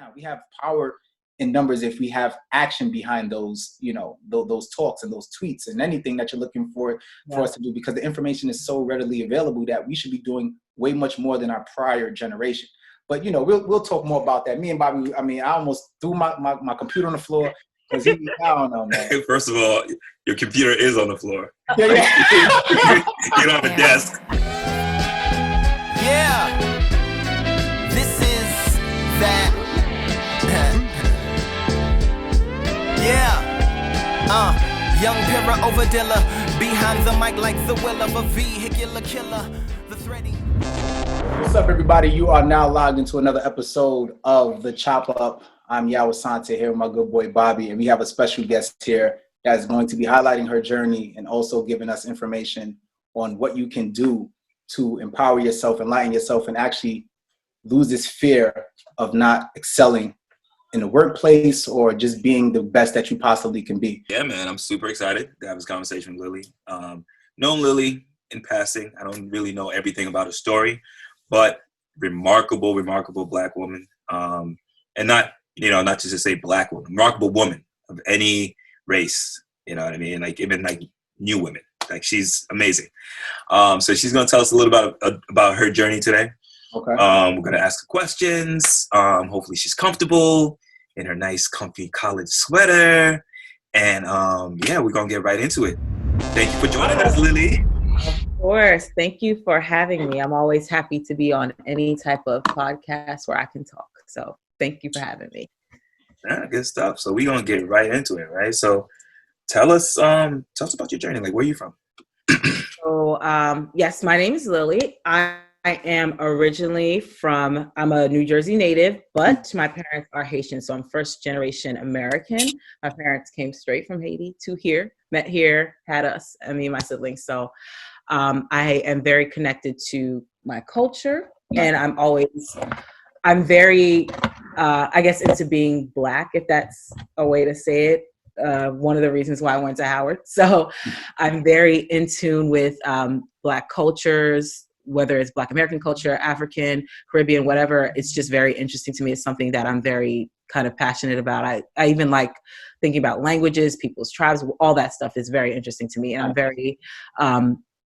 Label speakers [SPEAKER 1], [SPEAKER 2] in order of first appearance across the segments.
[SPEAKER 1] now. We have power in numbers if we have action behind those, those talks and those tweets and anything that you're looking for us to do, because the information is so readily available that we should be doing way much more than our prior generation. But, we'll talk more about that. Me and Bobby, I almost threw my computer on the floor because I don't know, man.
[SPEAKER 2] First of all, your computer is on the floor.
[SPEAKER 1] Yeah.
[SPEAKER 2] You don't have a desk.
[SPEAKER 3] Yeah. This is that. Young Pira Overdilla, behind the mic like the will of a vehicular killer. The thready.
[SPEAKER 1] What's up, everybody? You are now logged into another episode of The Chop Up. I'm Yao Asante here with my good boy Bobby, and we have a special guest here that is going to be highlighting her journey and also giving us information on what you can do to empower yourself, enlighten yourself, and actually lose this fear of not excelling in the workplace or just being the best that you possibly can be.
[SPEAKER 2] Yeah, man, I'm super excited to have this conversation with Lily. Known Lily in passing. I don't really know everything about her story, but remarkable Black woman. And not just to say Black woman, remarkable woman of any race, you know what I mean? Like even like new women, like she's amazing. So she's going to tell us a little about her journey today.
[SPEAKER 1] Okay.
[SPEAKER 2] We're going to ask her questions. Hopefully she's comfortable in her nice, comfy college sweater. And we're going to get right into it. Thank you for joining us, Lily.
[SPEAKER 4] Of course. Thank you for having me. I'm always happy to be on any type of podcast where I can talk. So thank you for having me.
[SPEAKER 2] Yeah, good stuff. So we're going to get right into it, right? So tell us about your journey. Like, where are you from?
[SPEAKER 4] So, yes, my name is Lily. I am originally I'm a New Jersey native, but my parents are Haitian. So I'm first generation American. My parents came straight from Haiti to here, met here, had us, me and my siblings. So I am very connected to my culture, and I'm very, I guess, into being Black, if that's a way to say it. One of the reasons why I went to Howard. So I'm very in tune with Black cultures, whether it's Black American culture, African, Caribbean, whatever. It's just very interesting to me. It's something that I'm very kind of passionate about. I even like thinking about languages, people's tribes, all that stuff is very interesting to me. And I'm very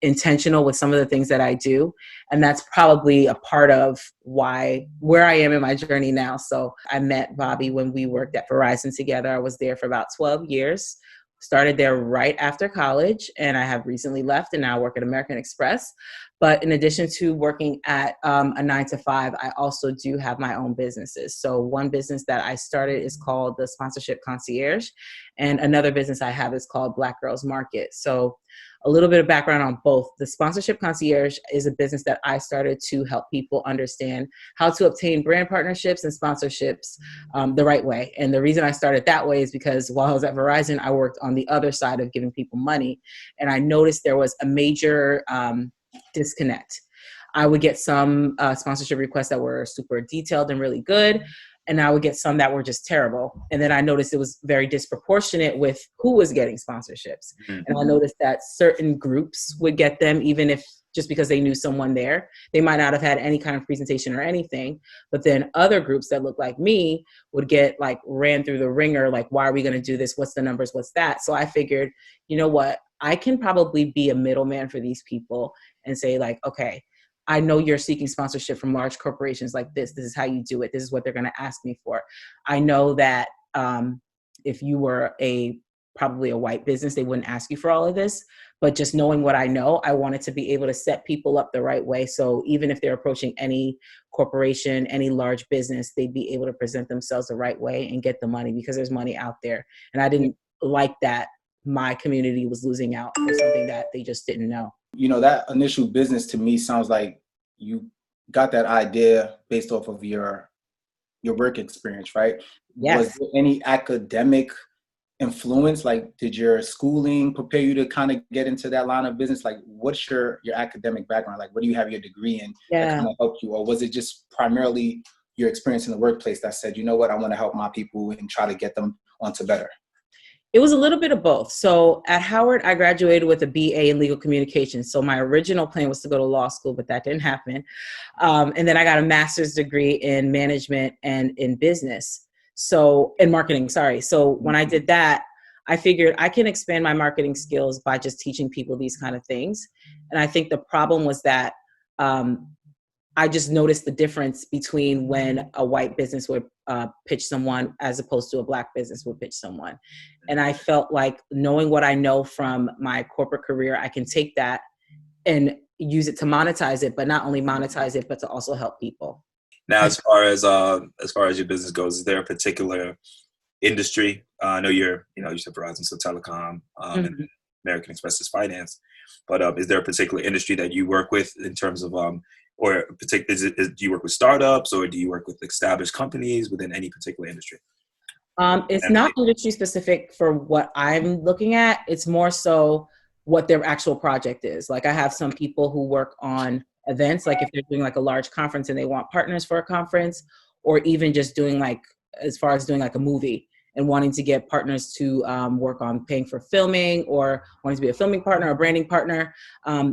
[SPEAKER 4] intentional with some of the things that I do. And that's probably a part of where I am in my journey now. So I met Bobby when we worked at Verizon together. I was there for about 12 years, started there right after college, and I have recently left and now work at American Express. But in addition to working at a 9-to-5, I also do have my own businesses. So one business that I started is called the Sponsorship Concierge, and another business I have is called Black Girls Market. So a little bit of background on both. The Sponsorship Concierge is a business that I started to help people understand how to obtain brand partnerships and sponsorships the right way. And the reason I started that way is because while I was at Verizon, I worked on the other side of giving people money. And I noticed there was a major disconnect. I would get some sponsorship requests that were super detailed and really good, and I would get some that were just terrible. And then I noticed it was very disproportionate with who was getting sponsorships. Mm-hmm. And I noticed that certain groups would get them, even if just because they knew someone there. They might not have had any kind of presentation or anything, but then other groups that looked like me would get like ran through the ringer, like, why are we going to do this? What's the numbers? What's that? So I figured, you know what? I can probably be a middleman for these people and say like, okay, I know you're seeking sponsorship from large corporations like this. This is how you do it. This is what they're going to ask me for. I know that if you were probably a white business, they wouldn't ask you for all of this. But just knowing what I know, I wanted to be able to set people up the right way. So even if they're approaching any corporation, any large business, they'd be able to present themselves the right way and get the money, because there's money out there. And I didn't like that my community was losing out for something that they just didn't know.
[SPEAKER 1] You know, that initial business to me sounds like you got that idea based off of your work experience, right?
[SPEAKER 4] Yes.
[SPEAKER 1] Was there any academic influence? Like, did your schooling prepare you to kind of get into that line of business? Like, what's your academic background? Like, what do you have your degree in that kind of helped you? Or was it just primarily your experience in the workplace that said, you know what, I want to help my people and try to get them onto better?
[SPEAKER 4] It was a little bit of both. So at Howard, I graduated with a BA in legal communications. So my original plan was to go to law school, but that didn't happen. And then I got a master's degree in management and in business. So in marketing, sorry. So when I did that, I figured I can expand my marketing skills by just teaching people these kind of things. And I think the problem was that I just noticed the difference between when a white business would pitch someone as opposed to a black business would pitch someone. And I felt like knowing what I know from my corporate career, I can take that and use it to monetize it, but not only monetize it, but to also help people.
[SPEAKER 2] Now, as far as your business goes, is there a particular industry? I know you said Verizon, so telecom, and American Express is finance, but is there a particular industry that you work with in terms of, or do you work with startups, or do you work with established companies within any particular industry?
[SPEAKER 4] It's not industry specific for what I'm looking at. It's more so what their actual project is. Like I have some people who work on events, like if they're doing like a large conference and they want partners for a conference, or even just doing like, as far as doing like a movie and wanting to get partners to work on paying for filming, or wanting to be a filming partner or branding partner.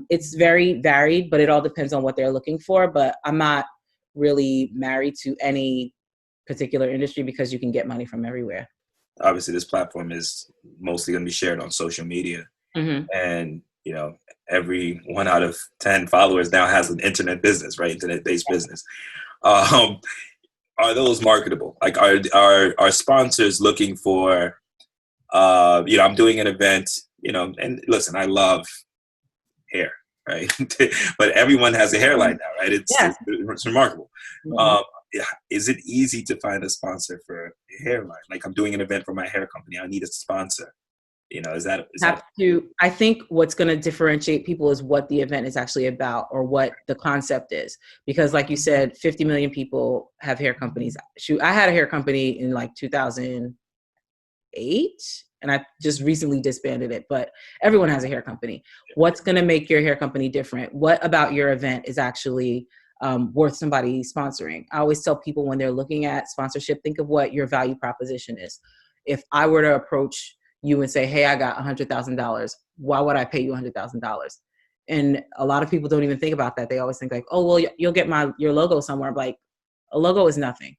[SPEAKER 4] It's very varied, but it all depends on what they're looking for. But I'm not really married to any particular industry because you can get money from everywhere.
[SPEAKER 2] Obviously, this platform is mostly going to be shared on social media. And, every 1 out of 10 followers now has an internet business, right? Internet-based business. Are those marketable? Like, are sponsors looking for, I'm doing an event, and listen, I love hair, right? But everyone has a hairline now, right? It's remarkable. Is it easy to find a sponsor for a hairline? Like, I'm doing an event for my hair company. I need a sponsor.
[SPEAKER 4] I think what's going to differentiate people is what the event is actually about, or what the concept is. Because like you said, 50 million people have hair companies. Shoot, I had a hair company in like 2008 and I just recently disbanded it, but everyone has a hair company. What's going to make your hair company different? What about your event is actually worth somebody sponsoring? I always tell people when they're looking at sponsorship, think of what your value proposition is. If I were to approach you and say, hey, I got $100,000. Why would I pay you $100,000? And a lot of people don't even think about that. They always think like, oh, well, you'll get your logo somewhere. I'm like, a logo is nothing.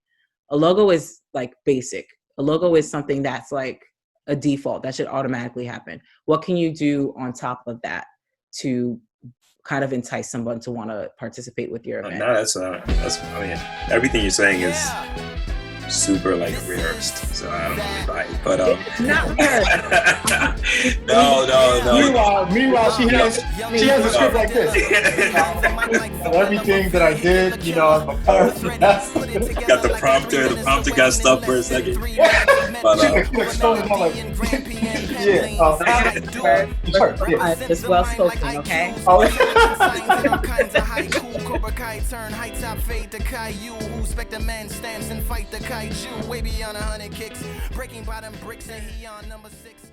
[SPEAKER 4] A logo is like basic. A logo is something that's like a default that should automatically happen. What can you do on top of that to kind of entice someone to want to participate with your event?
[SPEAKER 2] No, that's everything you're saying is super like rehearsed, so I don't really buy it. But
[SPEAKER 4] it's not rehearsed.
[SPEAKER 2] No.
[SPEAKER 1] Meanwhile, she has a script like this. Everything that I did, I'm a
[SPEAKER 2] got the prompter got stuck for a second. But
[SPEAKER 4] just well spoken, okay?
[SPEAKER 3] Way beyond 100 kicks, breaking bottom bricks, and he on number 6.